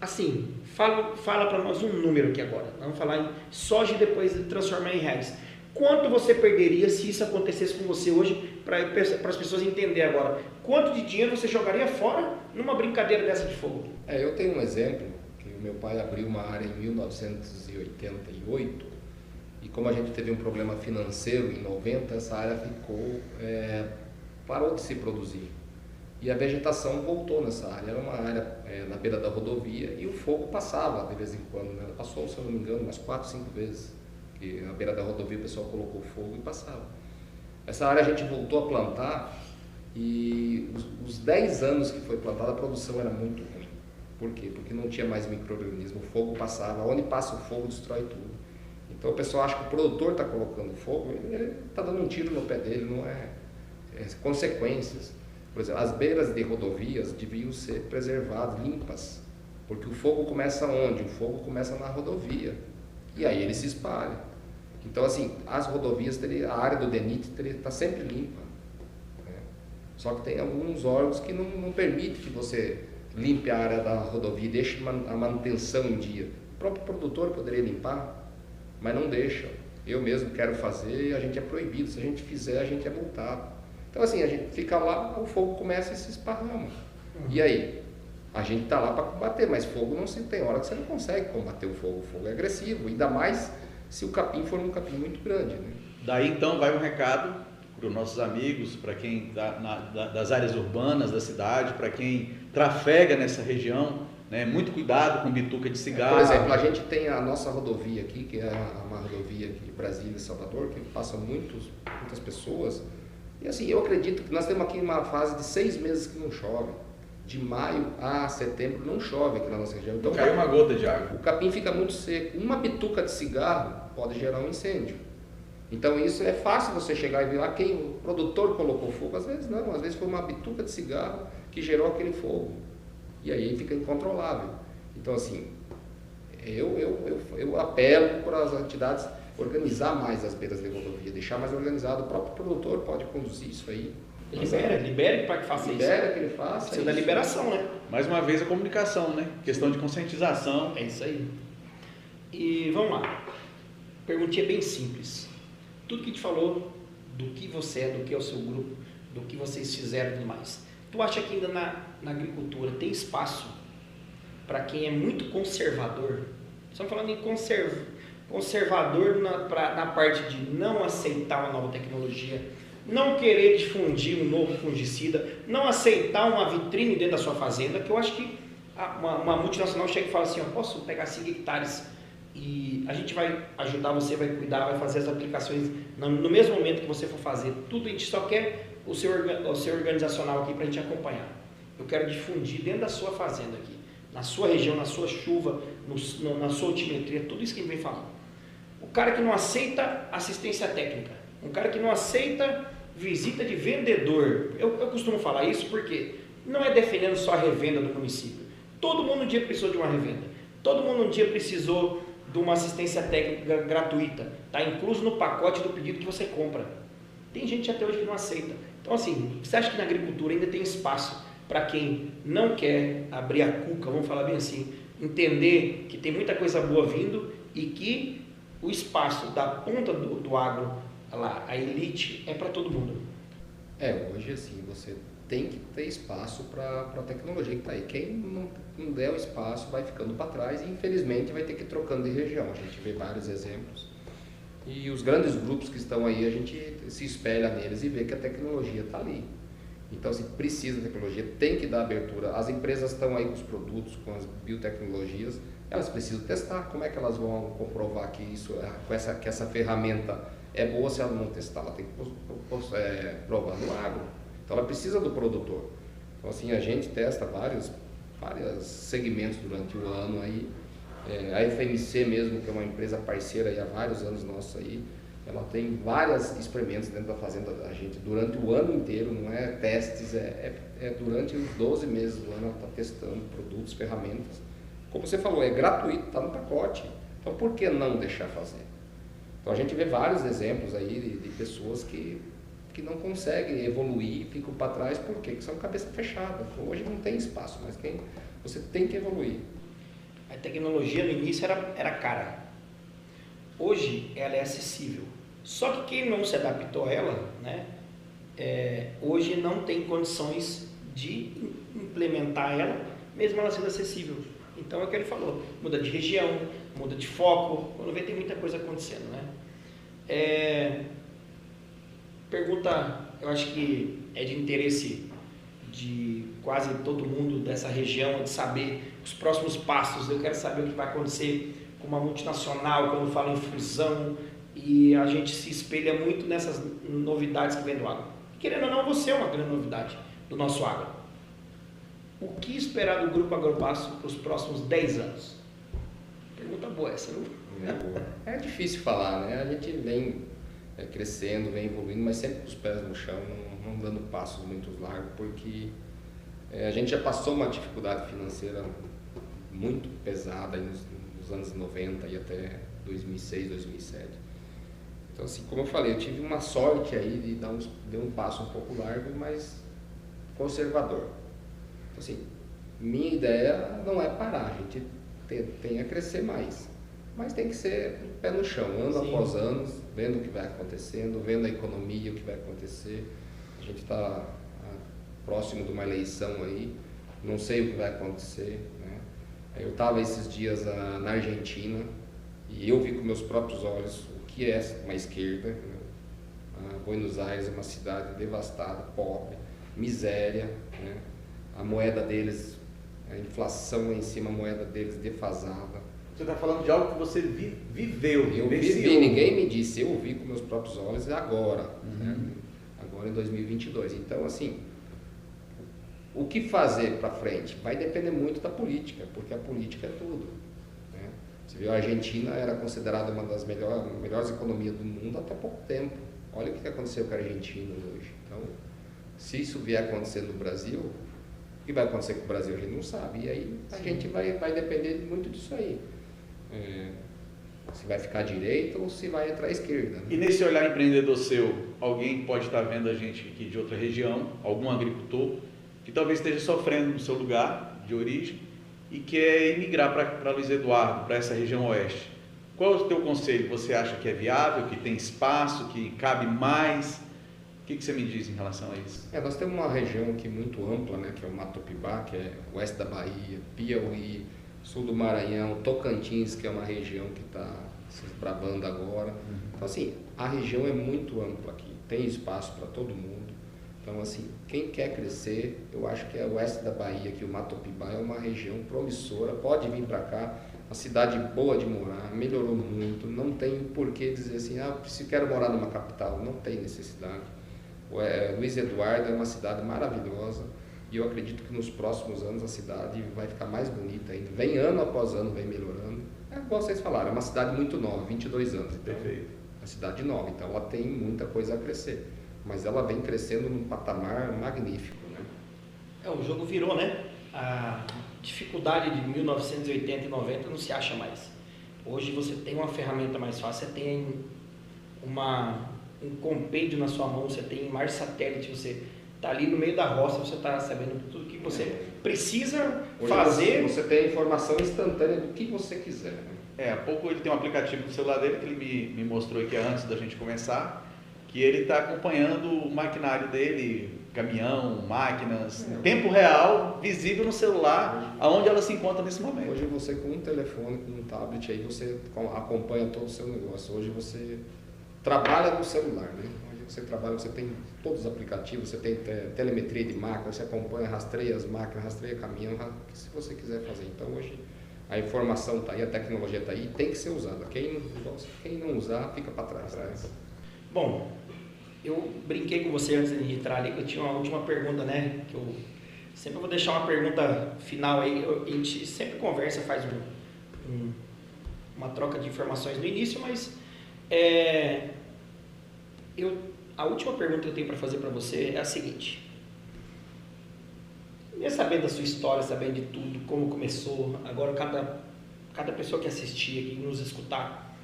Assim, fala para nós um número aqui agora. Vamos falar em soja e depois transformar em reais. Quanto você perderia se isso acontecesse com você hoje, para as pessoas entenderem agora? Quanto de dinheiro você jogaria fora numa brincadeira dessa de fogo? Eu tenho um exemplo, que o meu pai abriu uma área em 1988, e como a gente teve um problema financeiro em 90, essa área parou de se produzir. E a vegetação voltou nessa área. Era uma área na beira da rodovia e o fogo passava de vez em quando, né? Passou, se eu não me engano, umas 4, 5 vezes. Que na beira da rodovia o pessoal colocou fogo e passava. Essa área a gente voltou a plantar e os 10 anos que foi plantada a produção era muito ruim. Por quê? Porque não tinha mais micro-organismo, o fogo passava. Onde passa o fogo destrói tudo. Então o pessoal acha que o produtor está colocando fogo, ele está dando um tiro no pé dele, não é consequências. Por exemplo, as beiras de rodovias deviam ser preservadas, limpas, porque o fogo começa onde? O fogo começa na rodovia, e aí ele se espalha. Então, assim, as rodovias, a área do DENIT está sempre limpa, né? Só que tem alguns órgãos que não permitem que você limpe a área da rodovia e deixe a manutenção em dia. O próprio produtor poderia limpar, mas não deixa. Eu mesmo quero fazer e a gente é proibido. Se a gente fizer, a gente é multado. Então, assim, a gente fica lá, o fogo começa e se esparrama. E aí? A gente está lá para combater, mas fogo não se tem hora que você não consegue combater o fogo. O fogo é agressivo, ainda mais se o capim for um capim muito grande, né? Daí, então, vai um recado para os nossos amigos, para quem das áreas urbanas da cidade, para quem trafega nessa região, né? Muito cuidado com bituca de cigarro. Por exemplo, a gente tem a nossa rodovia aqui, que é uma rodovia aqui de Brasília e Salvador, que passa muitas pessoas. E assim, eu acredito que nós temos aqui uma fase de 6 meses que não chove. De maio a setembro não chove aqui na nossa região. Então caiu uma gota de água. O capim fica muito seco. Uma bituca de cigarro pode gerar um incêndio. Então isso é fácil você chegar e ver lá quem o produtor colocou fogo. Às vezes não, às vezes foi uma bituca de cigarro que gerou aquele fogo. E aí fica incontrolável. Então assim, eu apelo para as entidades organizar mais as beiras de rodovia, deixar mais organizado. O próprio produtor pode conduzir isso aí. Libere para que faça isso. Libera que ele faça. Precisa da liberação, né? Mais uma vez a comunicação, né? Questão de conscientização. É isso aí. E vamos lá. Perguntinha bem simples. Tudo que a gente falou, do que você é, do que é o seu grupo, do que vocês fizeram e tudo mais. Tu acha que ainda na agricultura tem espaço para quem é muito conservador? Estamos falando em conservador na parte de não aceitar uma nova tecnologia, não querer difundir um novo fungicida, não aceitar uma vitrine dentro da sua fazenda, que eu acho que uma multinacional chega e fala assim, eu posso pegar 5 hectares e a gente vai ajudar você, vai cuidar, vai fazer as aplicações no mesmo momento que você for fazer. Tudo a gente só quer o seu organizacional aqui para a gente acompanhar. Eu quero difundir dentro da sua fazenda aqui, na sua região, na sua chuva, na sua altimetria, tudo isso que a gente vem falando. O cara que não aceita assistência técnica, um cara que não aceita visita de vendedor, eu costumo falar isso porque não é defendendo só a revenda do município. Todo mundo um dia precisou de uma revenda, todo mundo um dia precisou de uma assistência técnica gratuita, está incluso no pacote do pedido que você compra. Tem gente até hoje que não aceita. Então assim, você acha que na agricultura ainda tem espaço para quem não quer abrir a cuca, vamos falar bem assim, entender que tem muita coisa boa vindo e que o espaço da ponta do agro, lá, a elite, é para todo mundo? Hoje assim, você tem que ter espaço para a tecnologia que está aí. Quem não der o espaço vai ficando para trás e infelizmente vai ter que ir trocando de região. A gente vê vários exemplos. E os grandes grupos que estão aí, a gente se espelha neles e vê que a tecnologia está ali. Então, se precisa de tecnologia, tem que dar abertura. As empresas estão aí com os produtos, com as biotecnologias, elas precisam testar. Como é que elas vão comprovar que que essa ferramenta é boa se ela não testar? Ela tem que provar no agro. Então, ela precisa do produtor. Então, assim, a gente testa vários segmentos durante o ano aí. A FMC mesmo, que é uma empresa parceira aí há vários anos nossa aí, ela tem vários experimentos dentro da fazenda da gente durante o ano inteiro, não é testes, durante os 12 meses do ano ela está testando produtos, ferramentas. Como você falou, é gratuito, está no pacote. Então por que não deixar fazer? Então a gente vê vários exemplos aí de pessoas que não conseguem evoluir, ficam para trás, por quê? Porque são cabeça fechada. Hoje não tem espaço, mas você tem que evoluir. A tecnologia no início era cara. Hoje ela é acessível. Só que quem não se adaptou a ela, né, hoje não tem condições de implementar ela, mesmo ela sendo acessível. Então é o que ele falou, muda de região, muda de foco, quando vê tem muita coisa acontecendo, né? Pergunta, eu acho que é de interesse de quase todo mundo dessa região, de saber os próximos passos. Eu quero saber o que vai acontecer com uma multinacional, quando fala em fusão, e a gente se espelha muito nessas novidades que vem do agro. Querendo ou não, você é uma grande novidade do nosso agro. O que esperar do Grupo Agropasso para os próximos 10 anos? Pergunta boa essa, não? É difícil falar, né? A gente vem crescendo, vem evoluindo, mas sempre com os pés no chão, não dando passos muito largos, porque a gente já passou uma dificuldade financeira muito pesada aí nos anos 90 e até 2006, 2007. Então, assim, como eu falei, eu tive uma sorte aí de dar um passo um pouco largo, mas conservador. Então, assim, minha ideia não é parar, a gente tem a crescer mais, mas tem que ser pé no chão, ano Sim. após ano, vendo o que vai acontecendo, vendo a economia, o que vai acontecer. A gente está próximo de uma eleição aí, não sei o que vai acontecer, né? Eu estava esses dias na Argentina e eu vi com meus próprios olhos o que é uma esquerda, né? Buenos Aires é uma cidade devastada, pobre, miséria, né? a moeda deles, a inflação em cima da moeda deles defasada. Você está falando de algo que você viveu, Eu vivi, ninguém me disse, eu vi com meus próprios olhos agora, né? Agora em 2022. Então, assim, o que fazer para frente? Vai depender muito da política, porque a política é tudo, né? Você viu, a Argentina era considerada uma das melhores economias do mundo até pouco tempo. Olha o que aconteceu com a Argentina hoje. Então, se isso vier acontecer no Brasil, o que vai acontecer com o Brasil a gente não sabe. E aí a gente vai depender muito disso aí. Se vai ficar à direita ou se vai entrar à esquerda, né? E nesse olhar empreendedor seu, alguém pode estar vendo a gente aqui de outra região, algum agricultor, que talvez esteja sofrendo no seu lugar de origem e quer emigrar para Luiz Eduardo, para essa região oeste. Qual é o teu conselho? Você acha que é viável, que tem espaço, que cabe mais? O que você me diz em relação a isso? Nós temos uma região aqui muito ampla, né, que é o Mato Pibá, que é oeste da Bahia, Piauí, sul do Maranhão, Tocantins, que é uma região que está se desbravando agora. Então, assim, a região é muito ampla aqui, tem espaço para todo mundo. Então, assim, quem quer crescer, eu acho que é o oeste da Bahia, que o Mato Pibá é uma região promissora, pode vir para cá, uma cidade boa de morar, melhorou muito, não tem por que dizer assim, se quero morar numa capital, não tem necessidade. Luiz Eduardo é uma cidade maravilhosa e eu acredito que nos próximos anos a cidade vai ficar mais bonita ainda. Vem ano após ano, vem melhorando. Como vocês falaram, é uma cidade muito nova, 22 anos. Então, perfeito. É uma cidade nova, então ela tem muita coisa a crescer. Mas ela vem crescendo num patamar magnífico, né? O jogo virou, né? A dificuldade de 1980 e 90 não se acha mais. Hoje você tem uma ferramenta mais fácil, você tem um compêndio na sua mão, você tem mar satélite, você está ali no meio da roça, você está sabendo tudo que você precisa hoje fazer. Você tem informação instantânea do que você quiser, né? Há pouco ele tem um aplicativo no celular dele que ele me mostrou aqui antes da gente começar, que ele está acompanhando o maquinário dele, caminhão, máquinas, em tempo real, visível no celular, aonde ela se encontra nesse momento. Hoje você com um telefone, com um tablet, aí você acompanha todo o seu negócio. Hoje você trabalha no celular, né? Hoje você trabalha, você tem todos os aplicativos, você tem telemetria de máquina, você acompanha, rastreia as máquinas, rastreia caminhão, se você quiser fazer. Então hoje a informação está aí, a tecnologia está aí, tem que ser usada. Quem não usar, fica para trás. Né? Bom, eu brinquei com você antes de entrar ali, que eu tinha uma última pergunta, né? Que eu sempre vou deixar uma pergunta final aí. A gente sempre conversa, faz uma troca de informações no início, mas a última pergunta que eu tenho para fazer para você é a seguinte. Sabendo da sua história, sabendo de tudo, como começou, agora cada pessoa que assistir aqui, nos escutar,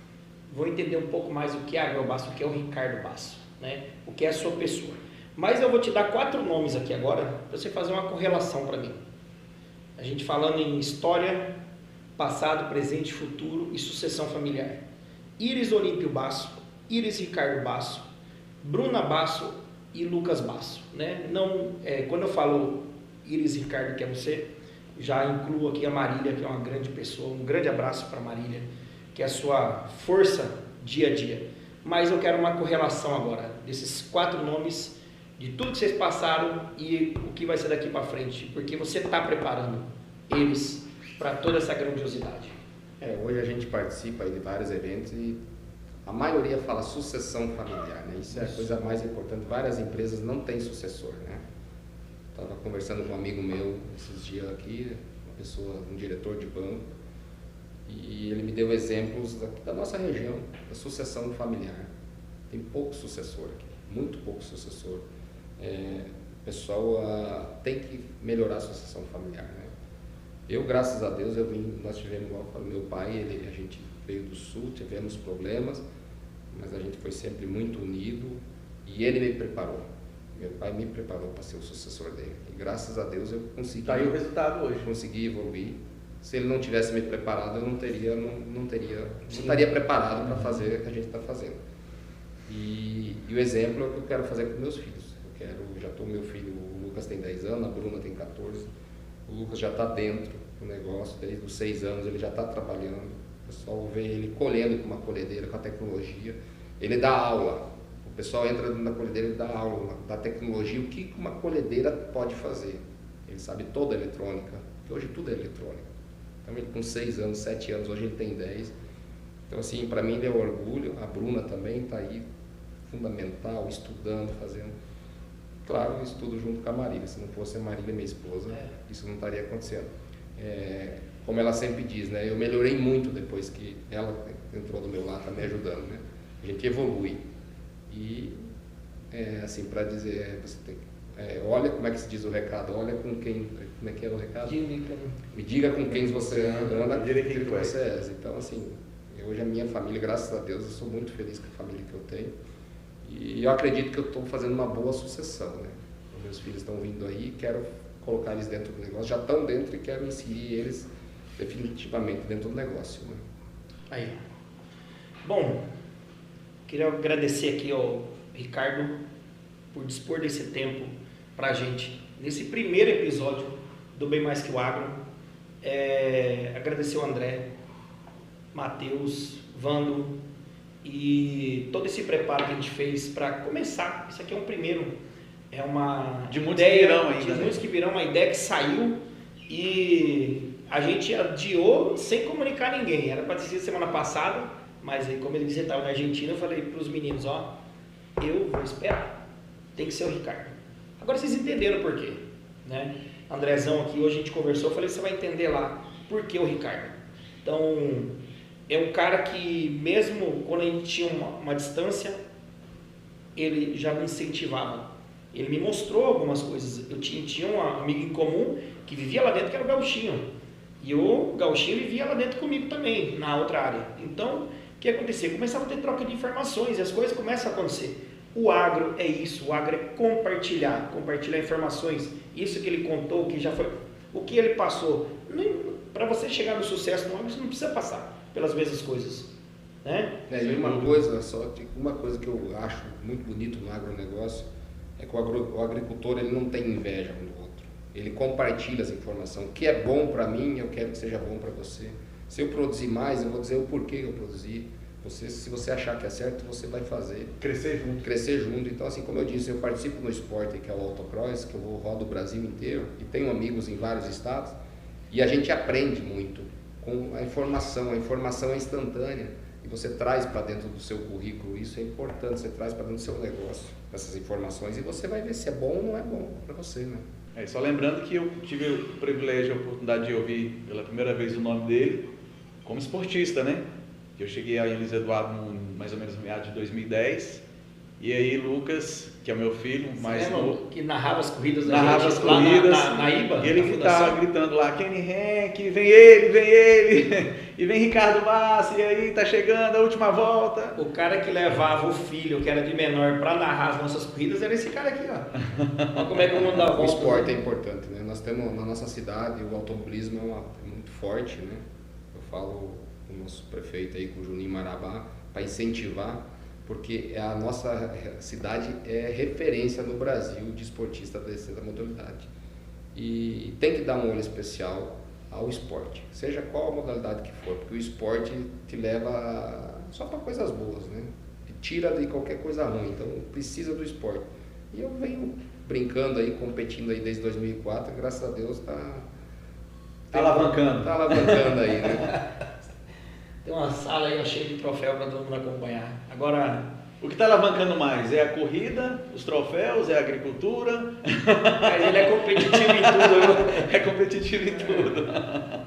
vou entender um pouco mais o que é a Agrobasso, o que é o Ricardo Basso, né? O que é a sua pessoa. Mas eu vou te dar 4 nomes aqui agora, para você fazer uma correlação para mim. A gente falando em história, passado, presente, futuro e sucessão familiar. Iris Olímpio Basso, Iris Ricardo Basso, Bruna Basso e Lucas Basso, né? Quando eu falo Iris Ricardo, que é você, já incluo aqui a Marília, que é uma grande pessoa, um grande abraço para a Marília, que é a sua força dia a dia. Mas eu quero uma correlação agora, desses 4 nomes, de tudo que vocês passaram e o que vai ser daqui para frente, porque você está preparando eles para toda essa grandiosidade. Hoje a gente participa aí de vários eventos e a maioria fala sucessão familiar, né? Isso é a coisa mais importante. Várias empresas não têm sucessor, né? Estava conversando com um amigo meu esses dias aqui, um diretor de banco, e ele me deu exemplos da nossa região, da sucessão familiar. Tem pouco sucessor aqui, muito pouco sucessor. O pessoal tem que melhorar a sucessão familiar, né? Eu, graças a Deus, nós tivemos, igual para o meu pai, a gente veio do sul, tivemos problemas, mas a gente foi sempre muito unido e ele me preparou. Meu pai me preparou para ser o sucessor dele. E graças a Deus eu consegui. Está aí o resultado hoje. Consegui evoluir. Se ele não tivesse me preparado, eu não estaria preparado para fazer o que a gente está fazendo. E o exemplo é o que eu quero fazer com meus filhos. Meu filho, o Lucas tem 10 anos, a Bruna tem 14. O Lucas já está dentro do negócio, desde os 6 anos ele já está trabalhando. O pessoal vê ele colhendo com uma colhedeira, com a tecnologia. Ele dá aula. O pessoal entra na colhedeira e dá aula da tecnologia, o que uma colhedeira pode fazer. ele sabe toda a eletrônica, porque hoje tudo é eletrônica. Então ele com 6 anos, 7 anos, hoje ele tem 10. Então assim, para mim deu orgulho, a Bruna também está aí, fundamental, estudando, fazendo. Claro, eu estudo junto com a Marília, se não fosse a Marília, minha esposa, isso não estaria acontecendo. Como ela sempre diz, né? Eu melhorei muito depois que ela entrou do meu lado, está me ajudando, né? A gente evolui. E, assim, para dizer, você tem olha como é que se diz o recado, olha com quem, como é que é o recado? Me diga com quem você anda, aquele que você é. Então, assim, hoje a minha família, graças a Deus, eu sou muito feliz com a família que eu tenho. E eu acredito que eu estou fazendo uma boa sucessão, né? Meus filhos estão vindo aí, quero colocar eles dentro do negócio, já estão dentro e quero inserir eles definitivamente dentro do negócio, né? Aí. Bom, queria agradecer aqui ao Ricardo por dispor desse tempo pra gente, nesse primeiro episódio do Bem Mais Que o Agro. Agradecer o André, Matheus, Vando e todo esse preparo que a gente fez para começar. Isso aqui é um primeiro, é uma de muitos ideia, que virão ainda, de muitos que virão, uma ideia que saiu e a gente adiou sem comunicar a ninguém. Era para ser semana passada, mas aí como ele disse que estava na Argentina, eu falei para os meninos, eu vou esperar, tem que ser o Ricardo. Agora vocês entenderam por quê, né? Andrezão aqui, hoje a gente conversou, eu falei, você vai entender lá por que o Ricardo. Então, é um cara que mesmo quando a gente tinha uma distância, ele já me incentivava. Ele me mostrou algumas coisas. Eu tinha um amigo em comum que vivia lá dentro, que era o Gauchinho. E o Gauchinho vivia lá dentro comigo também, na outra área. Então, o que acontecia? Começava a ter troca de informações e as coisas começam a acontecer. O agro é isso, o agro é compartilhar informações. Isso que ele contou, que já foi, o que ele passou. Para você chegar no sucesso no agro, você não precisa passar pelas mesmas coisas, né? E uma coisa que eu acho muito bonito no agronegócio é que o agricultor ele não tem inveja um do outro. Ele compartilha as informações. O que é bom para mim, eu quero que seja bom para você. Se eu produzir mais, eu vou dizer o porquê que eu produzi. Se você achar que é certo, você vai fazer. Crescer junto. Então, assim, como eu disse, eu participo no esporte que é o autocross, que eu rodo o Brasil inteiro e tenho amigos em vários estados e a gente aprende muito com a informação é instantânea e você traz para dentro do seu currículo, isso é importante, você traz para dentro do seu negócio essas informações e você vai ver se é bom ou não é bom para você, né? Só lembrando que eu tive o privilégio, a oportunidade de ouvir pela primeira vez o nome dele como esportista, né? Eu cheguei aí em Luiz Eduardo mais ou menos no meados de 2010 e aí Lucas, que é o meu filho, mais novo, que narrava as corridas da narrava gente, as corridas, lá na IBA, e ele gritava, gritando lá, Kenny Henk, vem ele, e vem Ricardo Massa, e aí tá chegando a última volta. O cara que levava o filho, que era de menor, para narrar as nossas corridas, era esse cara aqui, ó. Olha como é que o mundo dá volta. O esporte é importante, né? Nós temos na nossa cidade, o automobilismo é muito forte, né? Eu falo com o nosso prefeito aí, com o Juninho Marabá, para incentivar, porque a nossa cidade é referência no Brasil de esportista da modalidade. E tem que dar um olho especial ao esporte, seja qual a modalidade que for, porque o esporte te leva só para coisas boas, né? Te tira de qualquer coisa ruim, então precisa do esporte. E eu venho brincando aí, competindo aí desde 2004, graças a Deus tá alavancando. Tá alavancando aí, né? Tem uma sala aí cheia de troféu para todo mundo acompanhar. Agora, o que está alavancando mais? É a corrida, os troféus, é a agricultura? Mas ele é competitivo em tudo. É competitivo em tudo.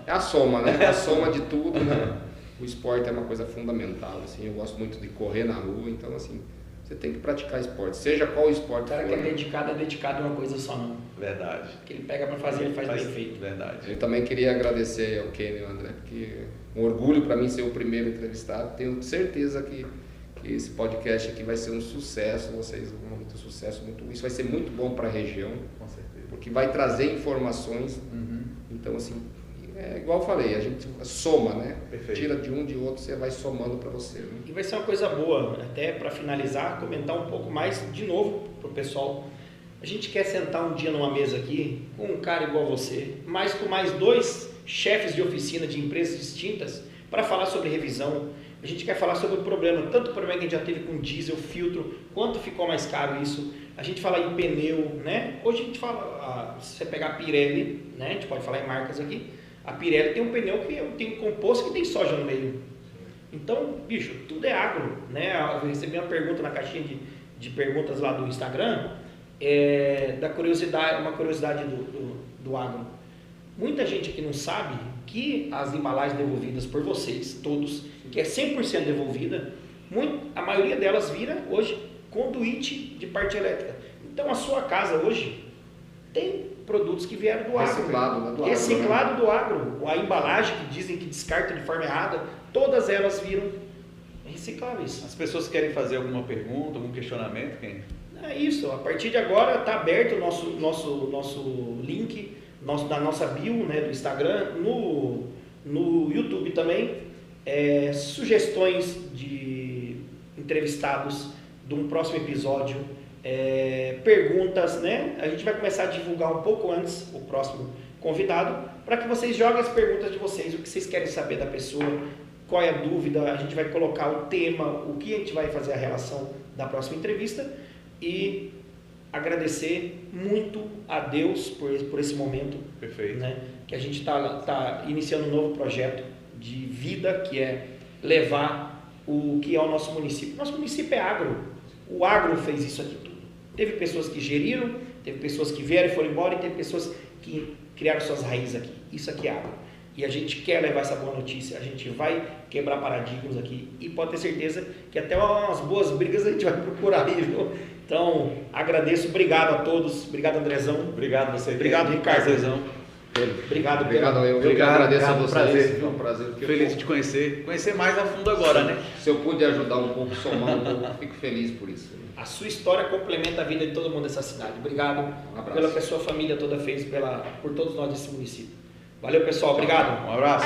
É a soma, né? É a soma de tudo, né? O esporte é uma coisa fundamental, assim. Eu gosto muito de correr na rua, então, assim, você tem que praticar esporte, seja qual esporte. O cara que é dedicado a uma coisa só, não. Verdade. O que ele pega para fazer, ele faz bem feito. Verdade. Eu também queria agradecer ao Kenny e ao André, porque é um orgulho para mim ser o primeiro entrevistado. Tenho certeza que esse podcast aqui vai ser um sucesso, vocês vão ter sucesso, isso vai ser muito bom para a região, com certeza, porque vai trazer informações. Então, assim, é igual eu falei, a gente soma, né? Perfeito. Tira de um de outro, você vai somando para você, né? E vai ser uma coisa boa, até para finalizar, comentar um pouco mais de novo para o pessoal. A gente quer sentar um dia numa mesa aqui com um cara igual você, mas com mais 2 chefes de oficina de empresas distintas para falar sobre revisão. A gente quer falar sobre o problema, tanto o problema que a gente já teve com diesel, filtro, quanto ficou mais caro isso. a gente fala em pneu, né? Hoje a gente fala, se você pegar a Pirelli, né? A gente pode falar em marcas aqui, a Pirelli tem um pneu que tem um composto que tem soja no meio. Então, bicho, tudo é agro, né? Eu recebi uma pergunta na caixinha de perguntas lá do Instagram, da curiosidade, uma curiosidade do agro. Muita gente aqui não sabe que as embalagens devolvidas por vocês, todos, que é 100% devolvida, a maioria delas vira hoje conduíte de parte elétrica. Então a sua casa hoje tem produtos que vieram do agro. Reciclado do agro. A embalagem que dizem que descarta de forma errada, todas elas viram recicláveis. As pessoas querem fazer alguma pergunta, algum questionamento, quem? É isso, a partir de agora está aberto o nosso link da nossa bio, né, do Instagram, no YouTube também, sugestões de entrevistados de um próximo episódio, perguntas, né? A gente vai começar a divulgar um pouco antes o próximo convidado, para que vocês joguem as perguntas de vocês, o que vocês querem saber da pessoa, qual é a dúvida, a gente vai colocar o tema, o que a gente vai fazer a relação da próxima entrevista e agradecer muito a Deus por esse momento. Perfeito. Né? Que a gente está iniciando um novo projeto de vida, que é levar o que é o nosso município. Nosso município é agro. O agro fez isso aqui tudo. Teve pessoas que geriram, teve pessoas que vieram e foram embora, e teve pessoas que criaram suas raízes aqui. Isso aqui é agro. E a gente quer levar essa boa notícia, a gente vai quebrar paradigmas aqui e pode ter certeza que até umas boas brigas a gente vai procurar aí, viu? Então, agradeço, obrigado a todos, obrigado Andrezão. Obrigado a você. Obrigado Ricardo. Obrigado, eu que agradeço a vocês. Prazer. É um prazer. Feliz de te conhecer mais a fundo agora, né? Se eu pude ajudar um pouco, somar um pouco, fico feliz por isso. A sua história complementa a vida de todo mundo dessa cidade. Obrigado pelo que a sua família toda fez por todos nós desse município. Valeu, pessoal. Obrigado. Um abraço.